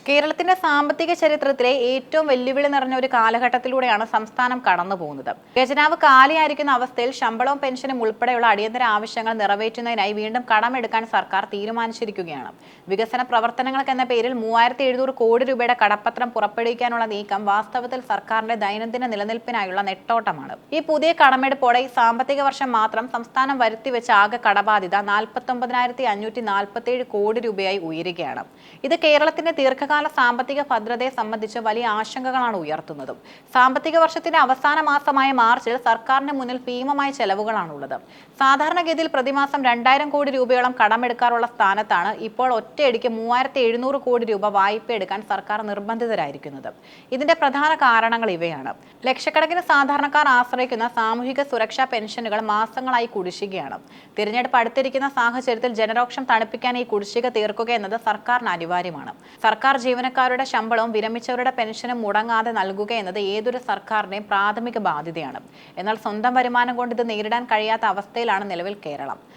കേരളത്തിന്റെ സാമ്പത്തിക ചരിത്രത്തിലെ ഏറ്റവും വെല്ലുവിളി നിറഞ്ഞ ഒരു കാലഘട്ടത്തിലൂടെയാണ് സംസ്ഥാനം കടന്നു പോകുന്നത്. ഖജനാവ് കാലിയായിരിക്കുന്ന അവസ്ഥയിൽ ശമ്പളവും പെൻഷനും ഉൾപ്പെടെയുള്ള അടിയന്തര ആവശ്യങ്ങൾ നിറവേറ്റുന്നതിനായി വീണ്ടും കടമെടുക്കാൻ സർക്കാർ തീരുമാനിച്ചിരിക്കുകയാണ്. വികസന പ്രവർത്തനങ്ങൾക്കെന്ന പേരിൽ 3700 കോടി രൂപയുടെ കടപ്പത്രം പുറപ്പെടുവിക്കാനുള്ള നീക്കം വാസ്തവത്തിൽ സർക്കാരിന്റെ ദൈനംദിന നിലനിൽപ്പിനായുള്ള നെട്ടോട്ടമാണ്. ഈ പുതിയ കടമെടുപ്പോടെ ഈ സാമ്പത്തിക വർഷം മാത്രം സംസ്ഥാനം വരുത്തിവെച്ച ആകെ കടബാധ്യത 49,547 കോടി രൂപയായി ഉയരുകയാണ്. ഇത് കേരളത്തിന്റെ ദീർഘകാല സാമ്പത്തിക ഭദ്രതയെ സംബന്ധിച്ച് വലിയ ആശങ്കകളാണ് ഉയർത്തുന്നത്. സാമ്പത്തിക വർഷത്തിന്റെ അവസാന മാസമായ മാർച്ചിൽ സർക്കാരിന് മുന്നിൽ ഭീമമായ ചെലവുകളാണുള്ളത്. സാധാരണഗതിയിൽ പ്രതിമാസം 2000 കോടി രൂപയോളം കടമെടുക്കാറുള്ള സ്ഥാനത്താണ് ഇപ്പോൾ ഒറ്റയടിക്ക് 3700 കോടി രൂപ വായ്പ എടുക്കാൻ സർക്കാർ നിർബന്ധിതരായിരിക്കുന്നത്. ഇതിന്റെ പ്രധാന കാരണങ്ങൾ ഇവയാണ്. ലക്ഷക്കണക്കിന് സാധാരണക്കാർ ആശ്രയിക്കുന്ന സാമൂഹിക സുരക്ഷാ പെൻഷനുകൾ മാസങ്ങളായി കുടിശ്ശികയാണ്. തിരഞ്ഞെടുപ്പ് അടുത്തിരിക്കുന്ന സാഹചര്യത്തിൽ ജനരോക്ഷം തണുപ്പിക്കാൻ ഈ കുടിശ്ശിക തീർക്കുക എന്നത് സർക്കാരിന് അനിവാര്യമാണ്. സർക്കാർ ജീവനക്കാരുടെ ശമ്പളവും വിരമിച്ചവരുടെ പെൻഷനും മുടങ്ങാതെ നൽകുക എന്നത് ഏതൊരു സർക്കാരിന്റെയും പ്രാഥമിക ബാധ്യതയാണ്. എന്നാൽ സ്വന്തം വരുമാനം കൊണ്ട് ഇത് നേരിടാൻ കഴിയാത്ത അവസ്ഥയിലാണ് നിലവിൽ കേരളം.